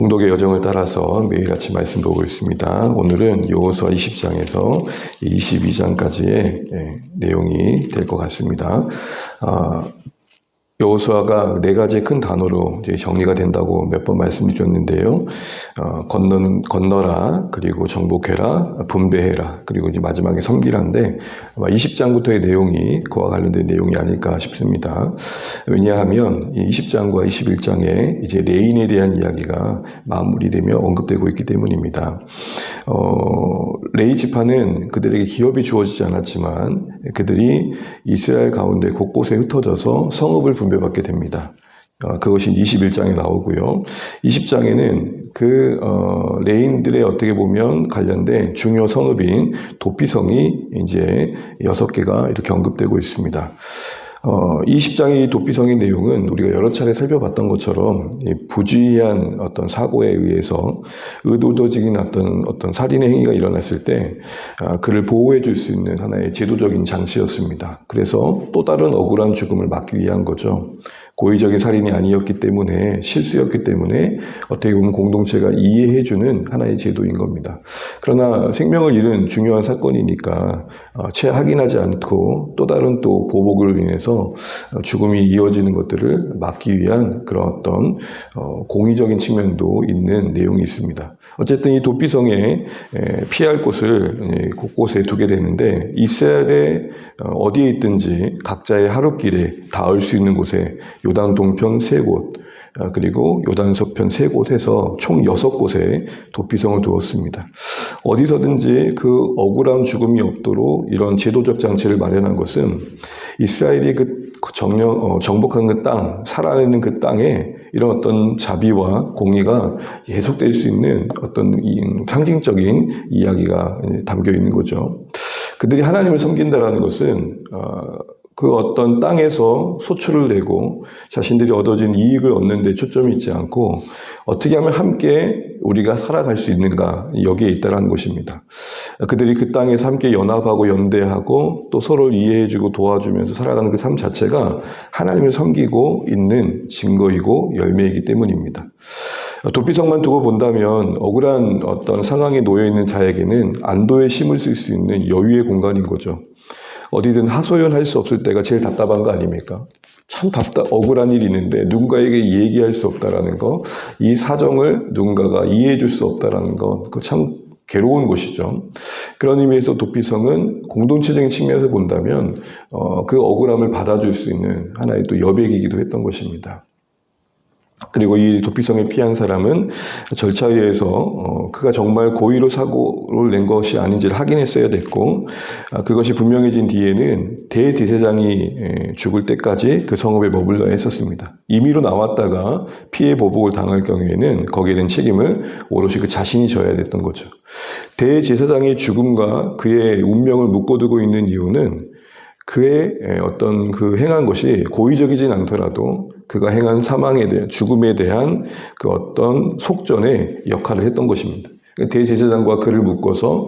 공독의 여정을 따라서 매일 아침 말씀 보고 있습니다. 오늘은 여호수아 20장에서 22장까지의 내용이 될 것 같습니다. 여호수아가 네 가지 큰 단어로 이제 정리가 된다고 몇 번 말씀드렸는데요. 건너라, 그리고 정복해라, 분배해라, 그리고 이제 마지막에 섬기라인데 아마 20장부터의 내용이 그와 관련된 내용이 아닐까 싶습니다. 왜냐하면 이 20장과 21장에 이제 레인에 대한 이야기가 마무리되며 언급되고 있기 때문입니다. 레위 지파는 그들에게 기업이 주어지지 않았지만 그들이 이스라엘 가운데 곳곳에 흩어져서 성읍을 분배받게 됩니다. 그것이 21장에 나오고요. 20장에는 레인들의 어떻게 보면 관련된 중요 성읍인 도피성이 이제 6개가 이렇게 언급되고 있습니다. 20장의 도피성의 내용은 우리가 여러 차례 살펴봤던 것처럼 부주의한 어떤 사고에 의해서 의도적인 어떤 살인의 행위가 일어났을 때 그를 보호해 줄 수 있는 하나의 제도적인 장치였습니다. 그래서 또 다른 억울한 죽음을 막기 위한 거죠. 고의적인 살인이 아니었기 때문에, 실수였기 때문에 어떻게 보면 공동체가 이해해주는 하나의 제도인 겁니다. 그러나 생명을 잃은 중요한 사건이니까 채 확인하지 않고 또 다른 또 보복으로 인해서 죽음이 이어지는 것들을 막기 위한 그런 어떤 공의적인 측면도 있는 내용이 있습니다. 어쨌든 이 도피성에 피할 곳을 곳곳에 두게 되는데 이스라엘의 어디에 있든지 각자의 하루길에 닿을 수 있는 곳에 요단 동편 3곳, 그리고 요단 서편 3곳 해서 총 6곳에 도피성을 두었습니다. 어디서든지 그 억울한 죽음이 없도록 이런 제도적 장치를 마련한 것은 이스라엘이 정복한 그 땅, 살아내는 그 땅에 이런 어떤 자비와 공의가 계속될 수 있는 어떤 상징적인 이야기가 담겨 있는 거죠. 그들이 하나님을 섬긴다라는 것은 그 어떤 땅에서 소출을 내고 자신들이 얻어진 이익을 얻는 데 초점이 있지 않고 어떻게 하면 함께 우리가 살아갈 수 있는가, 여기에 있다는 것입니다. 그들이 그 땅에서 함께 연합하고 연대하고 또 서로를 이해해주고 도와주면서 살아가는 그 삶 자체가 하나님을 섬기고 있는 증거이고 열매이기 때문입니다. 도피성만 두고 본다면 억울한 어떤 상황에 놓여있는 자에게는 안도의 힘을 쓸 수 있는 여유의 공간인 거죠. 어디든 하소연할 수 없을 때가 제일 답답한 거 아닙니까? 참 억울한 일이 있는데 누군가에게 얘기할 수 없다라는 거, 이 사정을 누군가가 이해해 줄 수 없다라는 거, 그거 참 괴로운 곳이죠. 그런 의미에서 도피성은 공동체적인 측면에서 본다면 그 억울함을 받아줄 수 있는 하나의 또 여백이기도 했던 것입니다. 그리고 이 도피성에 피한 사람은 절차에 의해서 그가 정말 고의로 사고를 낸 것이 아닌지를 확인했어야 됐고, 그것이 분명해진 뒤에는 대제사장이 죽을 때까지 그 성읍에 머물러야 했었습니다. 임의로 나왔다가 피해 보복을 당할 경우에는 거기에 대한 책임을 오롯이 그 자신이 져야 됐던 거죠. 대제사장의 죽음과 그의 운명을 묶어두고 있는 이유는 그의 어떤 그 행한 것이 고의적이진 않더라도 그가 행한 사망에 대한, 죽음에 대한 그 어떤 속전의 역할을 했던 것입니다. 대제사장과 그를 묶어서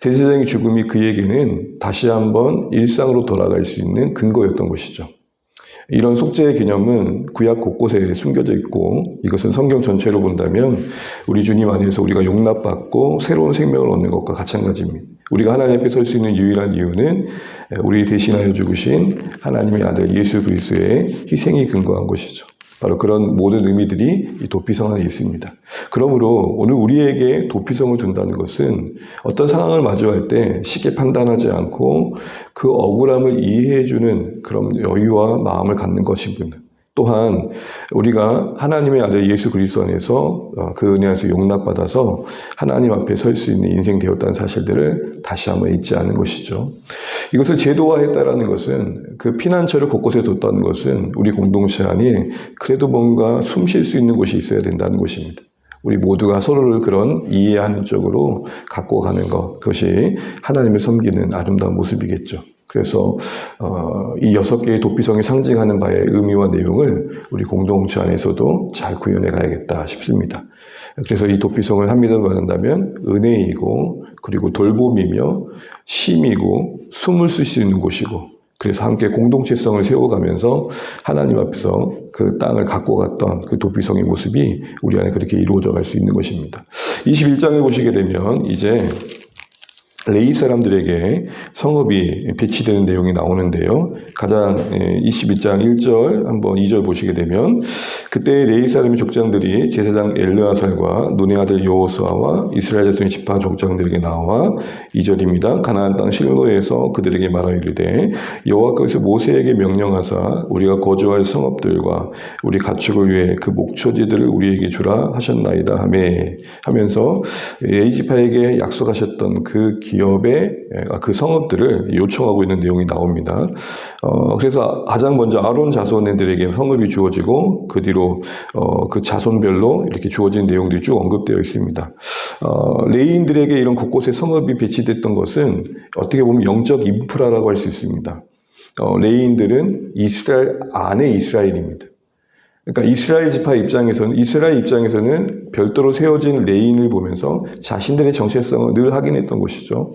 대제사장의 죽음이 그에게는 다시 한번 일상으로 돌아갈 수 있는 근거였던 것이죠. 이런 속죄의 개념은 구약 곳곳에 숨겨져 있고 이것은 성경 전체로 본다면 우리 주님 안에서 우리가 용납받고 새로운 생명을 얻는 것과 마찬가지입니다. 우리가 하나님 앞에 설 수 있는 유일한 이유는 우리 대신하여 죽으신 하나님의 아들 예수 그리스도의 희생이 근거한 것이죠. 바로 그런 모든 의미들이 이 도피성 안에 있습니다. 그러므로 오늘 우리에게 도피성을 준다는 것은 어떤 상황을 마주할 때 쉽게 판단하지 않고 그 억울함을 이해해주는 그런 여유와 마음을 갖는 것입니다. 또한 우리가 하나님의 아들 예수 그리스도 안에서 그 은혜 안에서 용납받아서 하나님 앞에 설 수 있는 인생 되었다는 사실들을 다시 한번 잊지 않는 것이죠. 이것을 제도화했다라는 것은 그 피난처를 곳곳에 뒀다는 것은 우리 공동체 안에 그래도 뭔가 숨 쉴 수 있는 곳이 있어야 된다는 것입니다. 우리 모두가 서로를 그런 이해하는 쪽으로 갖고 가는 것, 그것이 하나님을 섬기는 아름다운 모습이겠죠. 그래서 이 6개의 도피성이 상징하는 바의 의미와 내용을 우리 공동체 안에서도 잘 구현해 가야겠다 싶습니다. 그래서 이 도피성을 한미대로 말한다면 은혜이고 그리고 돌봄이며 쉼이고 숨을 쉴 수 있는 곳이고 그래서 함께 공동체성을 세워가면서 하나님 앞에서 그 땅을 갖고 갔던 그 도피성의 모습이 우리 안에 그렇게 이루어져 갈 수 있는 것입니다. 21장을 보시게 되면 이제 레위 사람들에게 성읍이 배치되는 내용이 나오는데요. 가장 21장 1절 한번 2절 보시게 되면 그때 레위 사람의 족장들이 제사장 엘르아살과 눈의 아들 여호수아와 이스라엘 자손의 지파 족장들에게 나와 2절입니다. 가나안 땅 실로에서 그들에게 말하여 이르되 여호와께서 모세에게 명령하사 우리가 거주할 성읍들과 우리 가축을 위해 그 목초지들을 우리에게 주라 하셨나이다 하면서 레위 지파에게 약속하셨던 그 기업의 그 성읍들을 요청하고 있는 내용이 나옵니다. 그래서 가장 먼저 아론 자손들에게 성읍이 주어지고 그 뒤로 그 자손별로 이렇게 주어진 내용들이 쭉 언급되어 있습니다. 레위인들에게 이런 곳곳에 성읍이 배치됐던 것은 어떻게 보면 영적 인프라라고 할 수 있습니다. 레위인들은 이스라엘 안에 이스라엘입니다. 그러니까 이스라엘 입장에서는 별도로 세워진 레위인을 보면서 자신들의 정체성을 늘 확인했던 것이죠.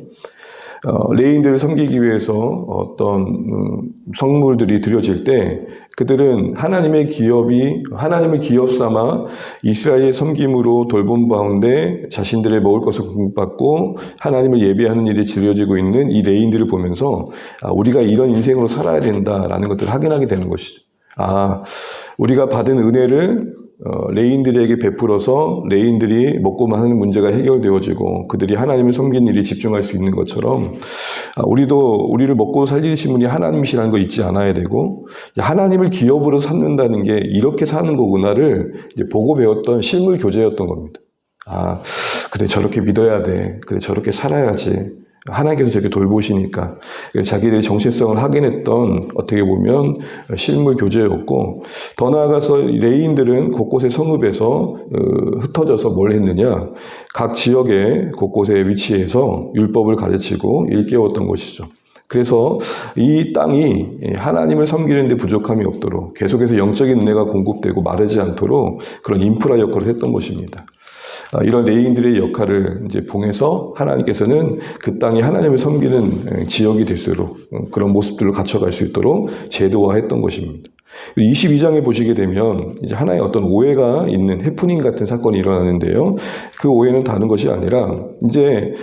레위인들을 섬기기 위해서 어떤 성물들이 드려질 때 그들은 하나님을 기업 삼아 이스라엘의 섬김으로 돌봄 가운데 자신들의 먹을 것을 공급받고 하나님을 예배하는 일이 드려지고 있는 이 레위인들을 보면서 우리가 이런 인생으로 살아야 된다라는 것들을 확인하게 되는 것이죠. 우리가 받은 은혜를 레위인들에게 베풀어서 레위인들이 먹고 마는 문제가 해결되어지고 그들이 하나님을 섬기는 일에 집중할 수 있는 것처럼 우리도 우리를 먹고 살리신 분이 하나님이시라는 거 잊지 않아야 되고 하나님을 기업으로 삼는다는 게 이렇게 사는 거구나를 이제 보고 배웠던 실물 교제였던 겁니다. 그래 저렇게 믿어야 돼. 그래 저렇게 살아야지. 하나님께서 저렇게 돌보시니까 자기들의 정체성을 확인했던 어떻게 보면 실물 교제였고 더 나아가서 레위인들은 곳곳의 성읍에서 흩어져서 뭘 했느냐 각 지역의 곳곳에 위치해서 율법을 가르치고 일깨웠던 것이죠. 그래서 이 땅이 하나님을 섬기는 데 부족함이 없도록 계속해서 영적인 은혜가 공급되고 마르지 않도록 그런 인프라 역할을 했던 것입니다. 이런 레위인들의 역할을 이제 봉해서 하나님께서는 그 땅이 하나님을 섬기는 지역이 될수록 그런 모습들을 갖춰갈 수 있도록 제도화했던 것입니다. 22장에 보시게 되면 이제 하나의 어떤 오해가 있는 해프닝 같은 사건이 일어나는데요. 그 오해는 다른 것이 아니라 이제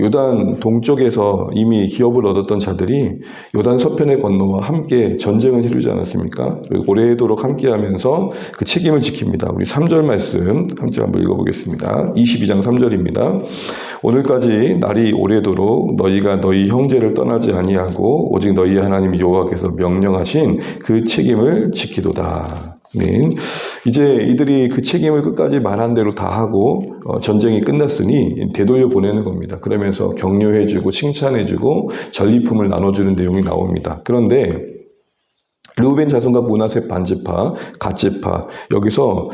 요단 동쪽에서 이미 기업을 얻었던 자들이 요단 서편에 건너와 함께 전쟁을 치르지 않았습니까? 오래도록 함께하면서 그 책임을 지킵니다. 우리 3절 말씀 함께 한번 읽어보겠습니다. 22장 3절입니다. 오늘까지 날이 오래도록 너희가 너희 형제를 떠나지 아니하고 오직 너희 하나님 여호와께서 명령하신 그 책임을 지키도다. 이제 이들이 그 책임을 끝까지 말한 대로 다 하고 전쟁이 끝났으니 되돌려 보내는 겁니다. 그러면서 격려해주고 칭찬해주고 전리품을 나눠주는 내용이 나옵니다. 그런데 르우벤 자손과 므낫세 반지파, 갓지파 여기서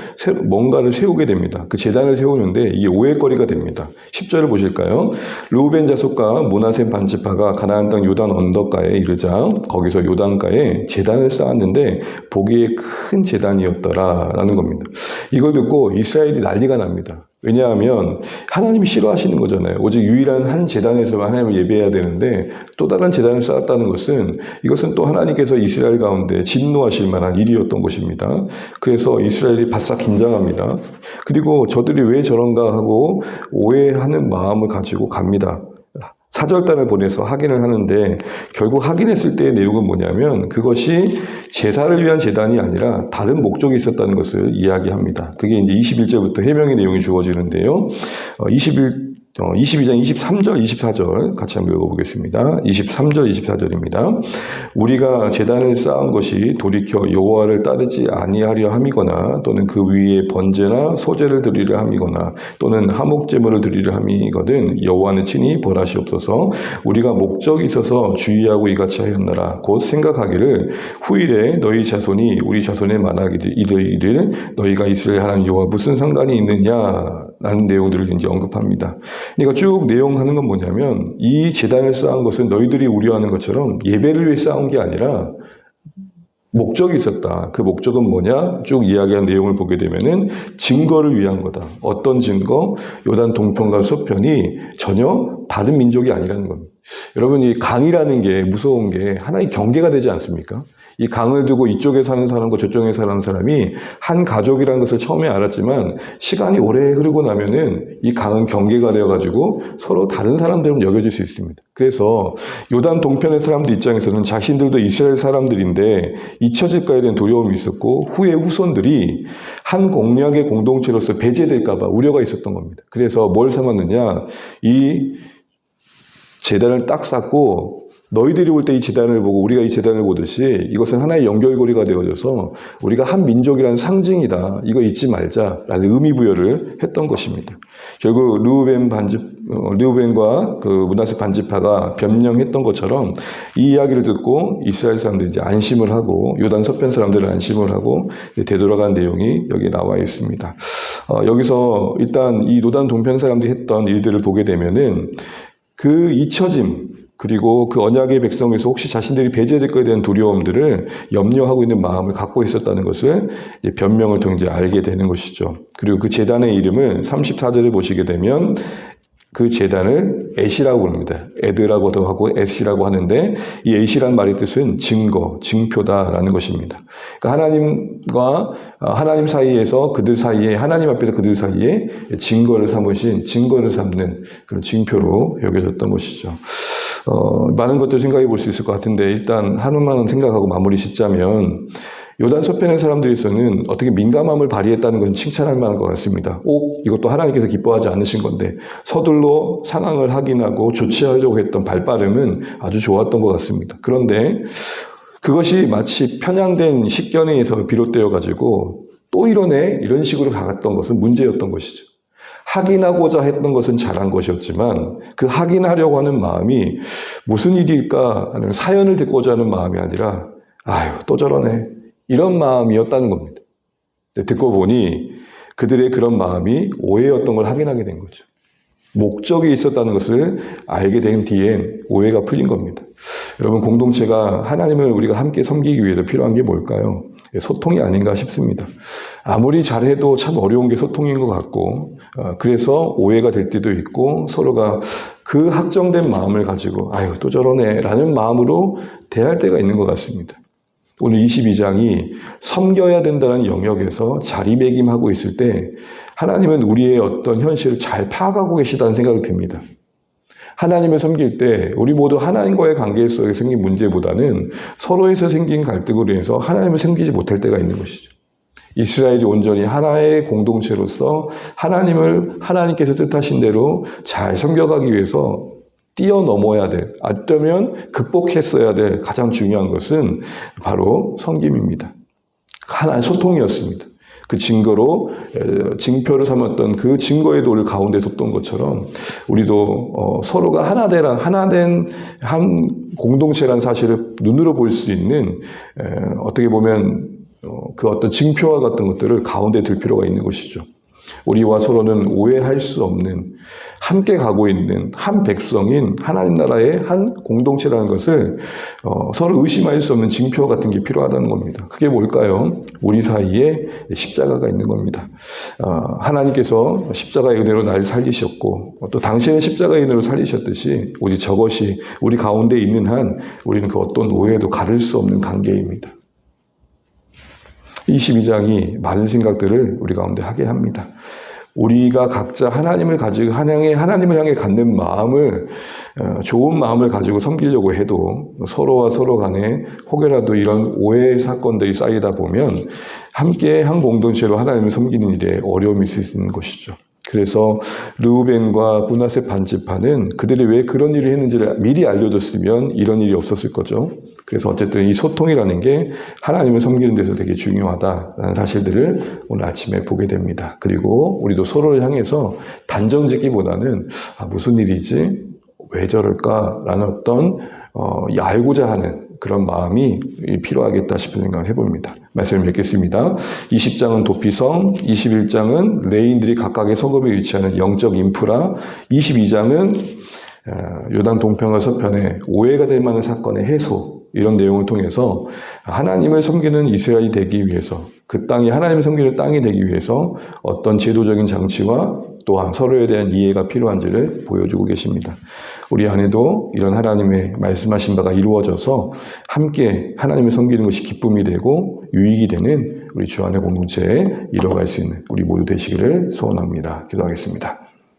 뭔가를 세우게 됩니다. 그 제단을 세우는데 이게 오해거리가 됩니다. 10절을 보실까요? 르우벤 자손과 므낫세 반지파가 가나안 땅 요단 언덕가에 이르자 거기서 요단가에 제단을 쌓았는데 보기에 큰 제단이었더라라는 겁니다. 이걸 듣고 이스라엘이 난리가 납니다. 왜냐하면 하나님이 싫어하시는 거잖아요. 오직 유일한 한 제단에서만 하나님을 예배해야 되는데 또 다른 제단을 쌓았다는 것은 이것은 또 하나님께서 이스라엘 가운데 진노하실 만한 일이었던 것입니다. 그래서 이스라엘이 바싹 긴장합니다. 그리고 저들이 왜 저런가 하고 오해하는 마음을 가지고 갑니다. 사절단을 보내서 확인을 하는데 결국 확인했을 때의 내용은 뭐냐면 그것이 제사를 위한 제단이 아니라 다른 목적이 있었다는 것을 이야기합니다. 그게 이제 21절부터 해명의 내용이 주어지는데요. 22장 23절, 24절 같이 한번 읽어보겠습니다. 23절, 24절입니다. 우리가 제단을 쌓은 것이 돌이켜 여호와를 따르지 아니하려 함이거나 또는 그 위에 번제나 소제를 드리려 함이거나 또는 화목제물을 드리려 함이거든 여호와는 친히 벌하시옵소서. 우리가 목적이 있어서 주의하고 이같이 하였나라. 곧 생각하기를 후일에 너희 자손이 우리 자손에 말하기를 너희가 이스라엘 하나님 여호와 무슨 상관이 있느냐라는 내용들을 이제 언급합니다. 그러니까 쭉 내용하는 건 뭐냐면 이 제단을 쌓은 것은 너희들이 우려하는 것처럼 예배를 위해 쌓은 게 아니라 목적이 있었다. 그 목적은 뭐냐? 쭉 이야기한 내용을 보게 되면은 증거를 위한 거다. 어떤 증거? 요단 동편과 서편이 전혀 다른 민족이 아니라는 겁니다. 여러분, 이 강이라는 게 무서운 게 하나의 경계가 되지 않습니까? 이 강을 두고 이쪽에 사는 사람과 저쪽에 사는 사람이 한 가족이라는 것을 처음에 알았지만 시간이 오래 흐르고 나면은 이 강은 경계가 되어가지고 서로 다른 사람들로 여겨질 수 있습니다. 그래서 요단 동편의 사람들 입장에서는 자신들도 이스라엘 사람들인데 잊혀질까에 대한 두려움이 있었고 후에 후손들이 한 공약의 공동체로서 배제될까봐 우려가 있었던 겁니다. 그래서 뭘 삼았느냐? 이 제단을 딱 쌓고 너희들이 올 때 이 제단을 보고 우리가 이 제단을 보듯이 이것은 하나의 연결고리가 되어져서 우리가 한 민족이라는 상징이다. 이거 잊지 말자라는 의미 부여를 했던 것입니다. 결국 르우벤과 그 므낫세 반지파가 변명했던 것처럼 이 이야기를 듣고 이스라엘 사람들이 이제 안심을 하고 요단 서편 사람들은 안심을 하고 되돌아간 내용이 여기 나와 있습니다. 여기서 일단 이 요단 동편 사람들이 했던 일들을 보게 되면은 그 잊혀짐 그리고 그 언약의 백성에서 혹시 자신들이 배제될 것에 대한 두려움들을 염려하고 있는 마음을 갖고 있었다는 것을 이제 변명을 통해 알게 되는 것이죠. 그리고 그 제단의 이름을 34절을 보시게 되면 그 제단을 엣이라고 부릅니다. 에드라고도 하고 엣이라고 하는데 이 엣이란 말의 뜻은 증거, 증표다라는 것입니다. 그러니까 하나님과 하나님 사이에서 그들 사이에 하나님 앞에서 그들 사이에 증거를 삼으신 증거를 삼는 그런 증표로 여겨졌던 것이죠. 많은 것들 생각해 볼 수 있을 것 같은데 일단 하나만 생각하고 마무리 짓자면 요단 서편의 사람들에서는 어떻게 민감함을 발휘했다는 것은 칭찬할 만한 것 같습니다. 이것도 하나님께서 기뻐하지 않으신 건데 서둘러 상황을 확인하고 조치하려고 했던 발빠름은 아주 좋았던 것 같습니다. 그런데 그것이 마치 편향된 식견에서 비롯되어 가지고 또 이러네 이런 식으로 가갔던 것은 문제였던 것이죠. 확인하고자 했던 것은 잘한 것이었지만 그 확인하려고 하는 마음이 무슨 일일까 하는 사연을 듣고자 하는 마음이 아니라 아유 또 저러네 이런 마음이었다는 겁니다. 듣고 보니 그들의 그런 마음이 오해였던 걸 확인하게 된 거죠. 목적이 있었다는 것을 알게 된 뒤에 오해가 풀린 겁니다. 여러분 공동체가 하나님을 우리가 함께 섬기기 위해서 필요한 게 뭘까요? 소통이 아닌가 싶습니다. 아무리 잘해도 참 어려운 게 소통인 것 같고 그래서 오해가 될 때도 있고 서로가 그 확정된 마음을 가지고 아유 또 저러네 라는 마음으로 대할 때가 있는 것 같습니다. 오늘 22장이 섬겨야 된다는 영역에서 자리매김하고 있을 때 하나님은 우리의 어떤 현실을 잘 파악하고 계시다는 생각이 듭니다. 하나님을 섬길 때 우리 모두 하나님과의 관계 속에 생긴 문제보다는 서로에서 생긴 갈등으로 인해서 하나님을 섬기지 못할 때가 있는 것이죠. 이스라엘이 온전히 하나의 공동체로서 하나님을 하나님께서 뜻하신 대로 잘 섬겨가기 위해서 뛰어넘어야 될, 어쩌면 극복했어야 될 가장 중요한 것은 바로 섬김입니다. 하나의 소통이었습니다. 그 증거로 증표를 삼았던 그 증거의 돌 가운데 뒀던 것처럼 우리도 서로가 하나된 한 공동체라는 사실을 눈으로 볼 수 있는 어떻게 보면 그 어떤 증표와 같은 것들을 가운데 둘 필요가 있는 것이죠. 우리와 서로는 오해할 수 없는 함께 가고 있는 한 백성인 하나님 나라의 한 공동체라는 것을 서로 의심할 수 없는 징표 같은 게 필요하다는 겁니다. 그게 뭘까요? 우리 사이에 십자가가 있는 겁니다. 하나님께서 십자가의 은혜로 나를 살리셨고 또 당신의 십자가의 은혜로 살리셨듯이 오직 저것이 우리 가운데 있는 한 우리는 그 어떤 오해도 가릴 수 없는 관계입니다. 22장이 많은 생각들을 우리 가운데 하게 합니다. 우리가 각자 하나님을 가지고 하나님을 향해 갖는 마음을 좋은 마음을 가지고 섬기려고 해도 서로와 서로 간에 혹여라도 이런 오해 사건들이 쌓이다 보면 함께 한 공동체로 하나님을 섬기는 일에 어려움이 있을 수 있는 것이죠. 그래서 르우벤과 므낫세 반지파는 그들이 왜 그런 일을 했는지를 미리 알려줬으면 이런 일이 없었을 거죠. 그래서 어쨌든 이 소통이라는 게 하나님을 섬기는 데서 되게 중요하다라는 사실들을 오늘 아침에 보게 됩니다. 그리고 우리도 서로를 향해서 단정짓기보다는 무슨 일이지? 왜 저럴까라는 어떤 알고자 하는 그런 마음이 필요하겠다 싶은 생각을 해봅니다. 말씀을 맺겠습니다. 20장은 도피성, 21장은 레인들이 각각의 성읍에 위치하는 영적 인프라, 22장은 요단 동편과 서편에 오해가 될 만한 사건의 해소, 이런 내용을 통해서 하나님을 섬기는 이스라엘이 되기 위해서, 그 땅이 하나님을 섬기는 땅이 되기 위해서 어떤 제도적인 장치와 또한 서로에 대한 이해가 필요한지를 보여주고 계십니다. 우리 안에도 이런 하나님의 말씀하신 바가 이루어져서 함께 하나님을 섬기는 것이 기쁨이 되고 유익이 되는 우리 주 안의 공동체에 이뤄갈 수 있는 우리 모두 되시기를 소원합니다. 기도하겠습니다.